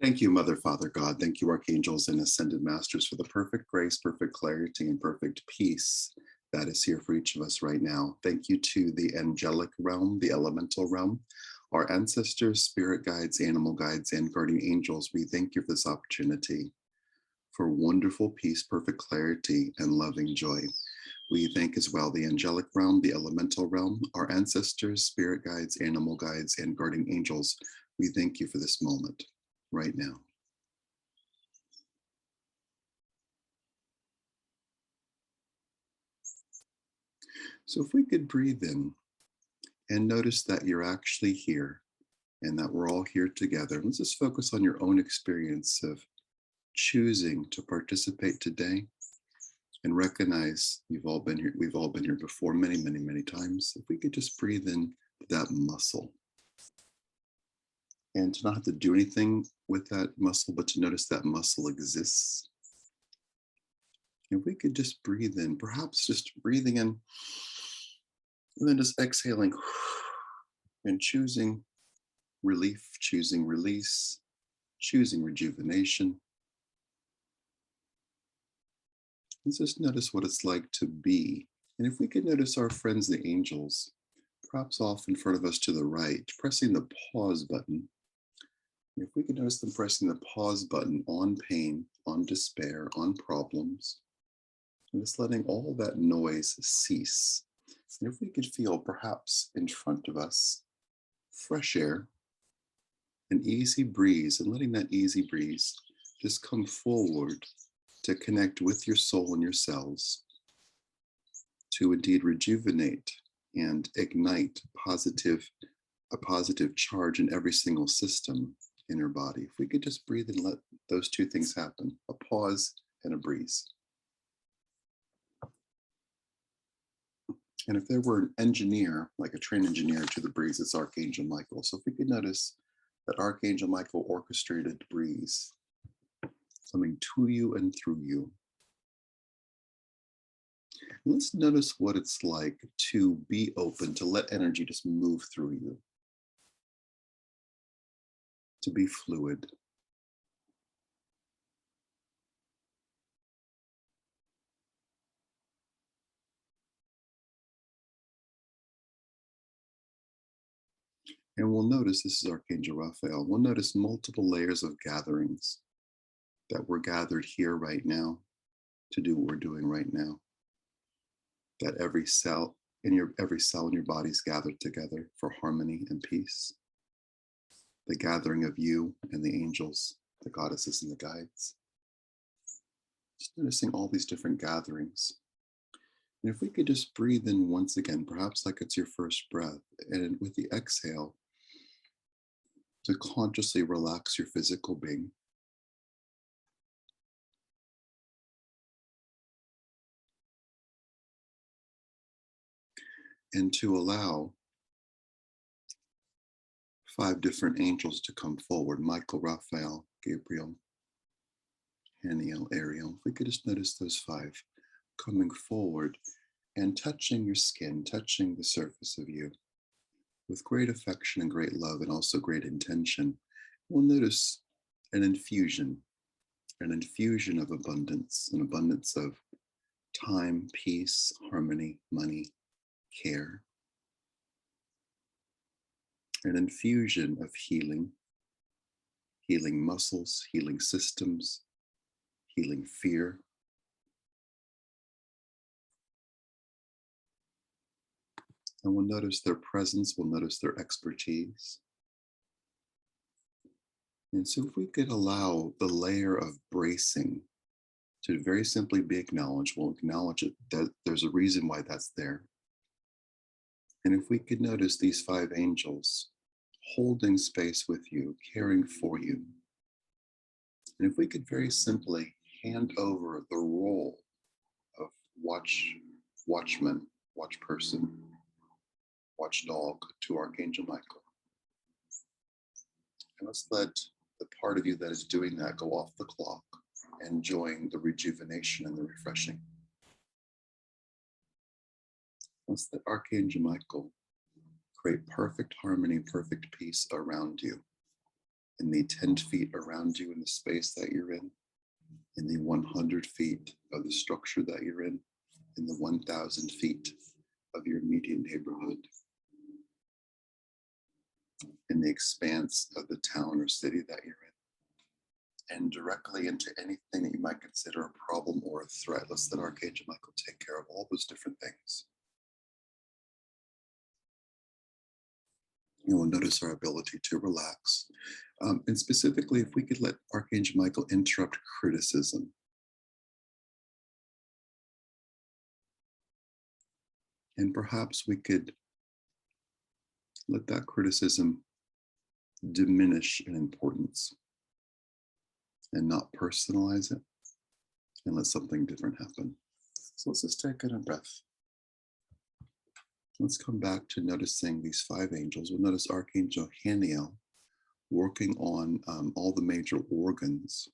Thank you, Mother, Father, God. Thank you, Archangels and Ascended Masters, for the perfect grace, perfect clarity, and perfect peace that is here for each of us right now. Thank you to the angelic realm, the elemental realm, our ancestors, spirit guides, animal guides, and guardian angels. We thank you for this opportunity for wonderful peace, perfect clarity, and loving joy. We thank as well the angelic realm, the elemental realm, our ancestors, spirit guides, animal guides, and guardian angels. We thank you for this moment right now. So if we could breathe in and notice that you're actually here and that we're all here together. Let's just focus on your own experience of choosing to participate today and recognize you've all been here, we've all been here before many, many, many times. If we could just breathe in that muscle and to not have to do anything with that muscle, but to notice that muscle exists. If we could just breathe in, perhaps just breathing in and then just exhaling and choosing relief, choosing release, choosing rejuvenation. Let's just notice what it's like to be. And if we could notice our friends, the angels, perhaps off in front of us to the right, pressing the pause button. If we could notice them pressing the pause button on pain, on despair, on problems, and just letting all that noise cease. And if we could feel perhaps in front of us fresh air, an easy breeze, and letting that easy breeze just come forward to connect with your soul and your cells, to indeed rejuvenate and ignite a positive charge in every single system in your body. If we could just breathe and let those two things happen, a pause and a breeze. And if there were an engineer, like a trained engineer to the breeze, it's Archangel Michael. So if we could notice that Archangel Michael orchestrated breeze coming to you and through you. And let's notice what it's like to be open, to let energy just move through you, to be fluid. And we'll notice, this is Archangel Raphael, we'll notice multiple layers of gatherings that we're gathered here right now to do what we're doing right now. That every cell in your body is gathered together for harmony and peace. The gathering of you and the angels, the goddesses and the guides. Just noticing all these different gatherings. And if we could just breathe in once again, perhaps like it's your first breath, and with the exhale, to consciously relax your physical being. And to allow 5 different angels to come forward: Michael, Raphael, Gabriel, Haniel, Ariel. If we could just notice those 5 coming forward and touching your skin, touching the surface of you with great affection and great love and also great intention. We'll notice an infusion of abundance, an abundance of time, peace, harmony, money, care, an infusion of healing, healing muscles, healing systems, healing fear. And we'll notice their presence, we'll notice their expertise. And so if we could allow the layer of bracing to very simply be acknowledged, we'll acknowledge it, that there's a reason why that's there. And if we could notice these 5 angels holding space with you, caring for you. And if we could very simply hand over the role of watchman, watch person, watchdog to Archangel Michael. And let's let the part of you that is doing that go off the clock and join the rejuvenation and the refreshing. Let's let Archangel Michael create perfect harmony, perfect peace around you. in the 10 feet around you in the space that you're in the 100 feet of the structure that you're in the 1,000 feet of your immediate neighborhood, in the expanse of the town or city that you're in, and directly into anything that you might consider a problem or a threat. Let's let Archangel Michael take care of all those different things. And we'll notice our ability to relax. And specifically, if we could let Archangel Michael interrupt criticism. And perhaps we could let that criticism diminish in importance and not personalize it and let something different happen. So let's just take in a breath. Let's come back to noticing these 5 angels. We'll notice Archangel Haniel working on all the major organs,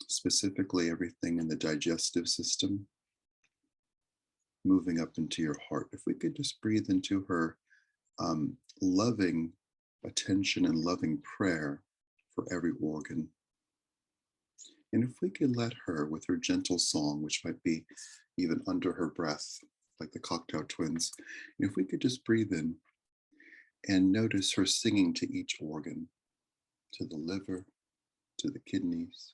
specifically everything in the digestive system, moving up into your heart. If we could just breathe into her loving attention and loving prayer for every organ. And if we could let her, with her gentle song, which might be even under her breath, like the Cocktail Twins, and if we could just breathe in and notice her singing to each organ, to the liver, to the kidneys.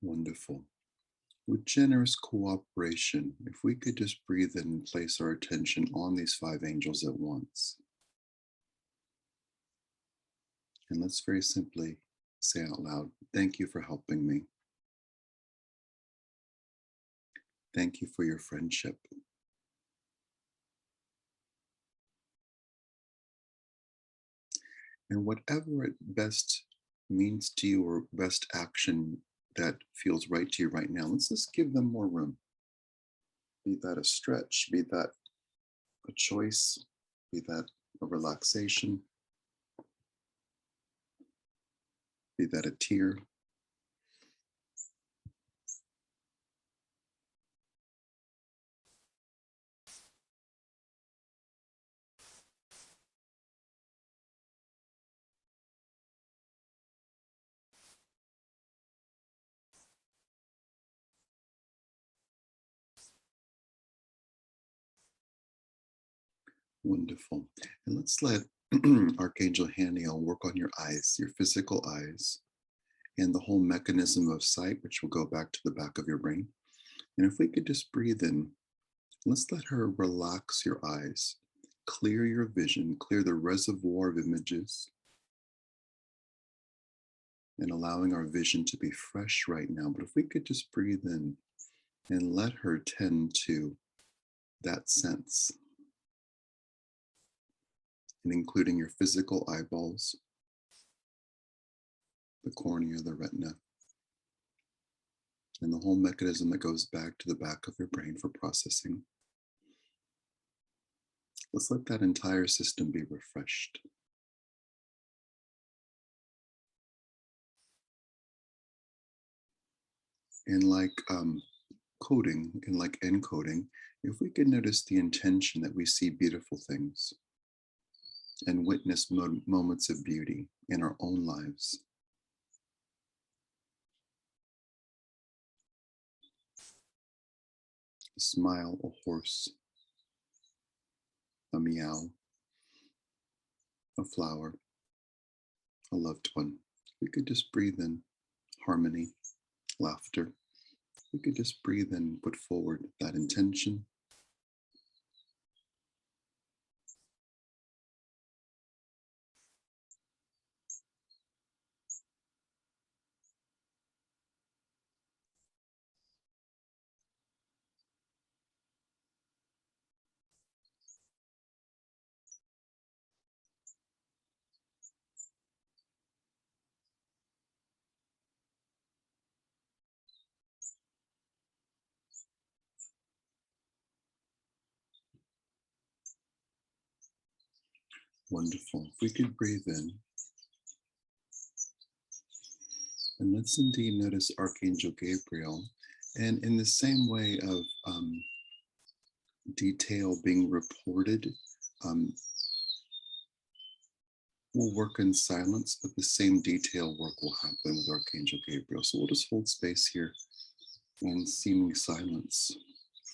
Wonderful. With generous cooperation, if we could just breathe in and place our attention on these 5 angels at once. And let's very simply say out loud, thank you for helping me. Thank you for your friendship. And whatever it best means to you or best action that feels right to you right now, let's just give them more room. Be that a stretch, be that a choice, be that a relaxation, be that a tear. Wonderful. And let's let Archangel Haniel work on your eyes, your physical eyes, and the whole mechanism of sight, which will go back to the back of your brain. And if we could just breathe in, let's let her relax your eyes, clear your vision, clear the reservoir of images, and allowing our vision to be fresh right now. But if we could just breathe in and let her tend to that sense, and including your physical eyeballs, the cornea, the retina, and the whole mechanism that goes back to the back of your brain for processing. Let's let that entire system be refreshed. And like coding and like encoding, if we can notice the intention that we see beautiful things and witness moments of beauty in our own lives. A smile, a horse, a meow, a flower, a loved one. We could just breathe in harmony, laughter. We could just breathe in, put forward that intention. Wonderful. If we could breathe in, and let's indeed notice Archangel Gabriel. And in the same way of detail being reported, um, we'll work in silence, but the same detail work will happen with Archangel Gabriel. So we'll just hold space here in seeming silence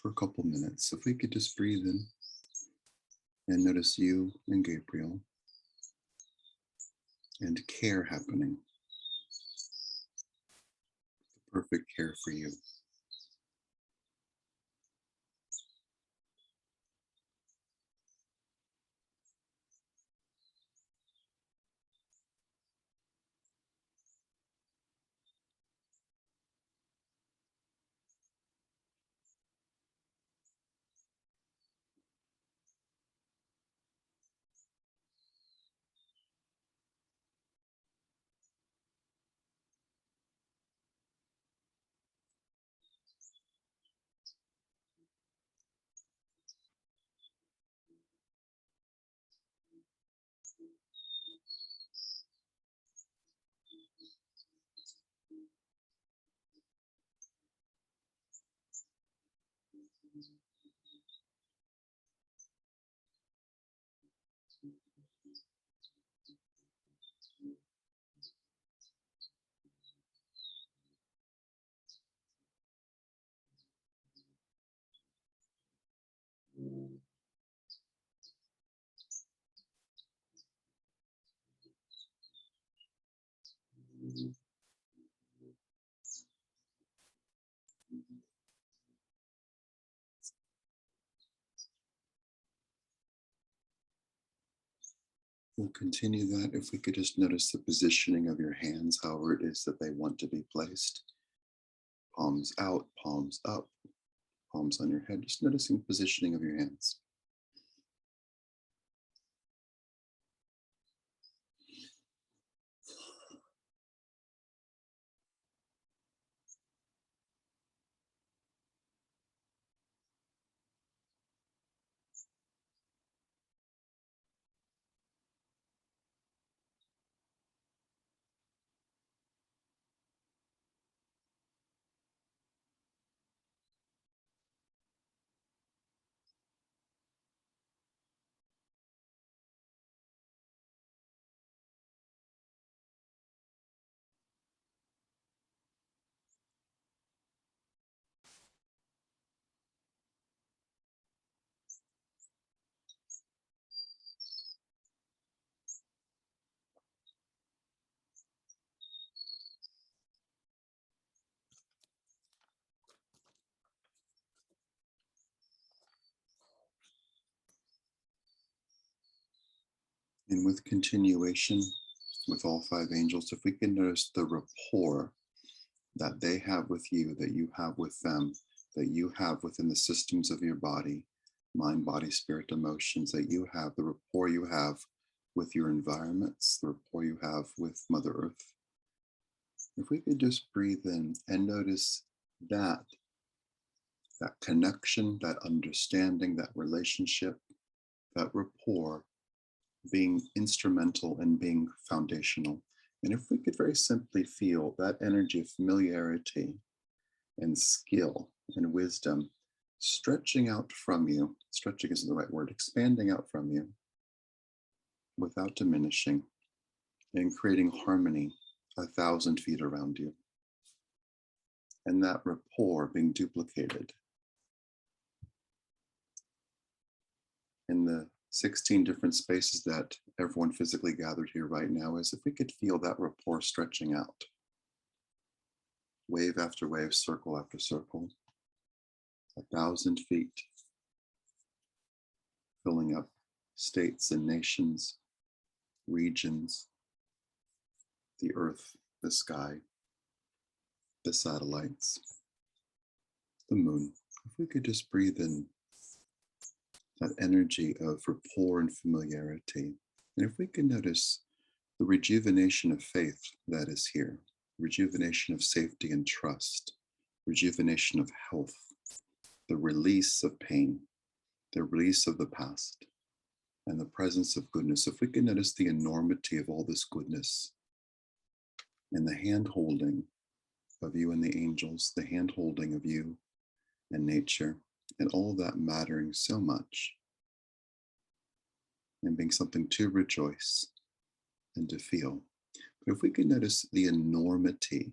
for a couple minutes. If we could just breathe in and notice you and Gabriel and care happening, the perfect care for you. We'll continue that if we could just notice the positioning of your hands, however it is that they want to be placed. Palms out, palms up, palms on your head, just noticing the positioning of your hands. And with continuation, with all five angels, if we can notice the rapport that they have with you, that you have with them, that you have within the systems of your body, mind, body, spirit, emotions, that you have, the rapport you have with your environments, the rapport you have with Mother Earth. If we could just breathe in and notice that, that connection, that understanding, that relationship, that rapport being instrumental and being foundational. And if we could very simply feel that energy of familiarity and skill and wisdom stretching out from you, stretching isn't the right word, expanding out from you without diminishing and creating harmony 1,000 feet around you. And that rapport being duplicated in the 16 different spaces that everyone physically gathered here right now, is if we could feel that rapport stretching out, wave after wave, circle after circle, 1,000 feet, filling up states and nations, regions, the earth, the sky, the satellites, the moon. If we could just breathe in that energy of rapport and familiarity, and if we can notice the rejuvenation of faith that is here, rejuvenation of safety and trust, rejuvenation of health, the release of pain, the release of the past, and the presence of goodness, if we can notice the enormity of all this goodness and the hand holding of you and the angels, the hand holding of you and nature, and all that mattering so much and being something to rejoice and to feel. But if we can notice the enormity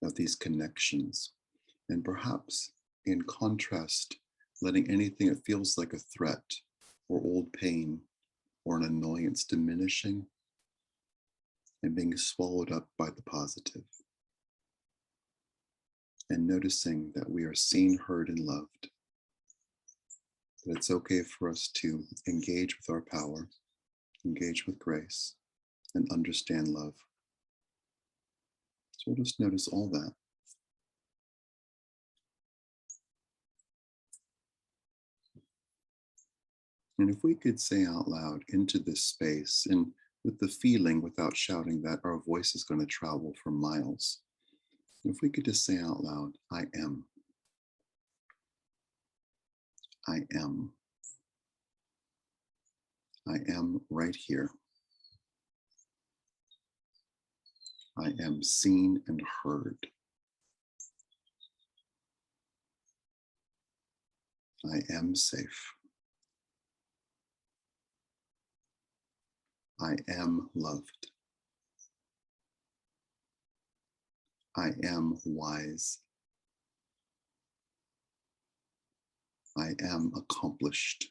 of these connections, and perhaps in contrast, letting anything that feels like a threat or old pain or an annoyance diminishing and being swallowed up by the positive, and noticing that we are seen, heard, and loved, that it's okay for us to engage with our power, engage with grace, and understand love. So we'll just notice all that. And if we could say out loud into this space, and with the feeling without shouting that our voice is going to travel for miles, if we could just say out loud, I am. I am. I am right here. I am seen and heard. I am safe. I am loved. I am wise. I am accomplished.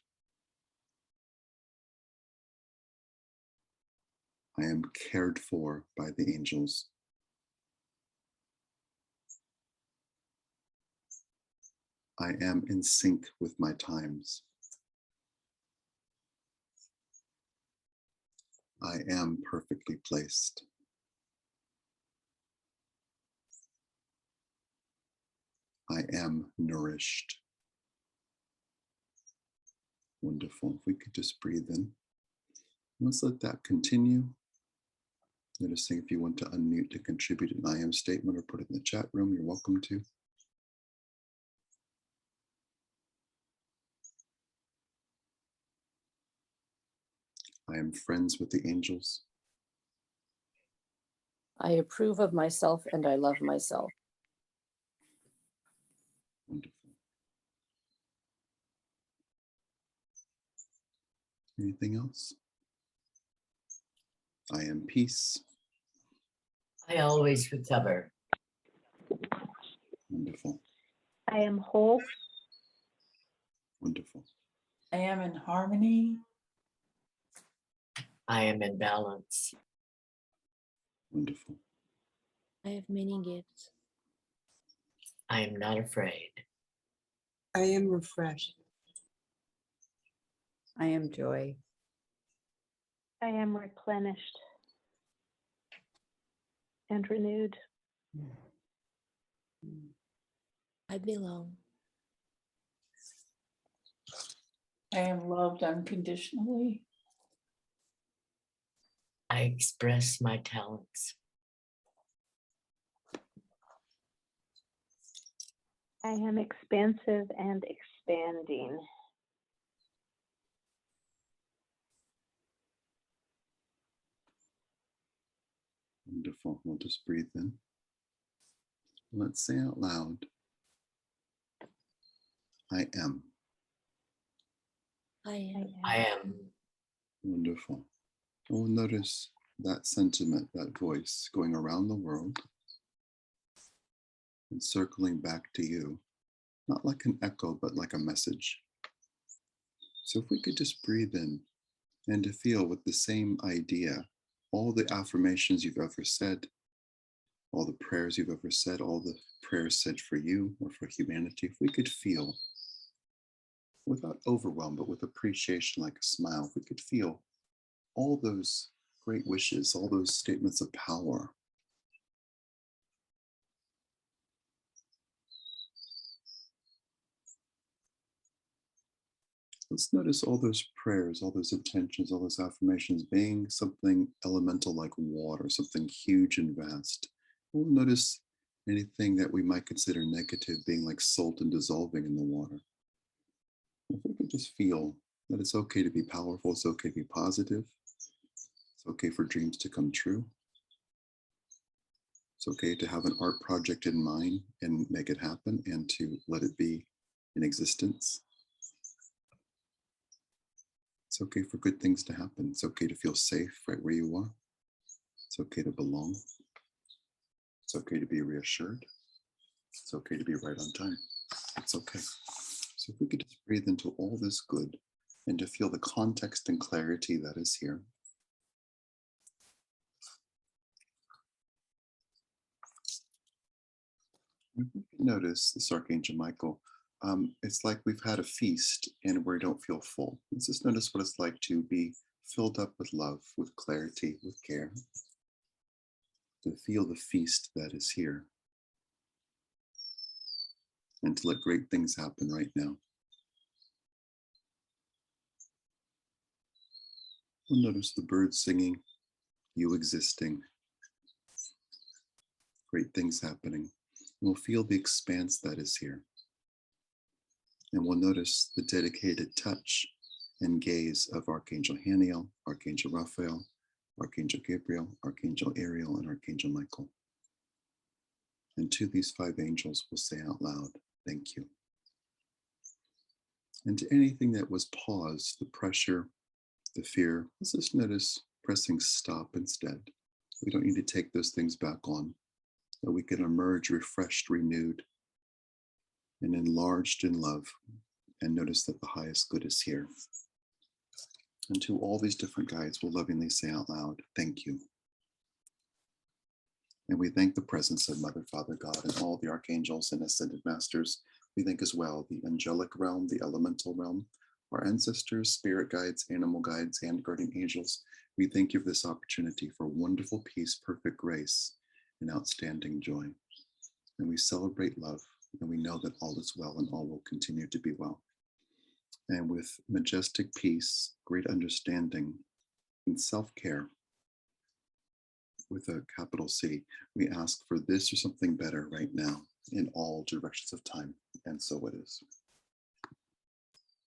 I am cared for by the angels. I am in sync with my times. I am perfectly placed. I am nourished. Wonderful. If we could just breathe in. Let's let that continue. Noticing if you want to unmute to contribute an I am statement or put it in the chat room, you're welcome to. I am friends with the angels. I approve of myself and I love myself. Wonderful. Anything else? I am peace. I always recover. Wonderful. I am whole. Wonderful. I am in harmony. I am in balance. Wonderful. I have many gifts. I am not afraid. I am refreshed. I am joy. I am replenished and renewed. I belong. I am loved unconditionally. I express my talents. I am expansive and expanding. Wonderful. We'll just breathe in. Let's say out loud, I am. I am. I am. Wonderful. We'll notice that sentiment, that voice going around the world and circling back to you, not like an echo, but like a message. So if we could just breathe in and to feel with the same idea, all the affirmations you've ever said, all the prayers you've ever said, all the prayers said for you or for humanity, if we could feel without overwhelm, but with appreciation, like a smile, if we could feel all those great wishes, all those statements of power. Let's notice all those prayers, all those intentions, all those affirmations being something elemental like water, something huge and vast. We'll notice anything that we might consider negative being like salt and dissolving in the water. If we could just feel That it's okay to be powerful. It's okay to be positive. It's okay for dreams to come true. It's okay to have an art project in mind and make it happen and to let it be in existence. It's okay for good things to happen. It's okay to feel safe right where you are. It's okay to belong. It's okay to be reassured. It's okay to be right on time. It's okay. So if we could just breathe into all this good and to feel the context and clarity that is here. If we can notice this Archangel Michael, it's like we've had a feast and we don't feel full. Let's just notice what it's like to be filled up with love, with clarity, with care, to feel the feast that is here, and to let great things happen right now. We'll notice the birds singing, you existing, great things happening. And we'll feel the expanse that is here. And we'll notice the dedicated touch and gaze of Archangel Haniel, Archangel Raphael, Archangel Gabriel, Archangel Ariel, and Archangel Michael. And to these 5 angels, we'll say out loud, thank you. And to anything that was paused, the pressure, the fear, let's just notice pressing stop instead. We don't need to take those things back on, that we can emerge refreshed, renewed, and enlarged in love, and notice that the highest good is here. And to all these different guides, we'll lovingly say out loud, thank you. And we thank the presence of Mother, Father, God, and all the archangels and ascended masters. We thank as well the angelic realm, the elemental realm, our ancestors, spirit guides, animal guides, and guardian angels. We thank you for this opportunity for wonderful peace, perfect grace, and outstanding joy. And we celebrate love, and we know that all is well and all will continue to be well. And with majestic peace, great understanding, and self-care, with a capital C, we ask for this or something better right now in all directions of time, and so it is.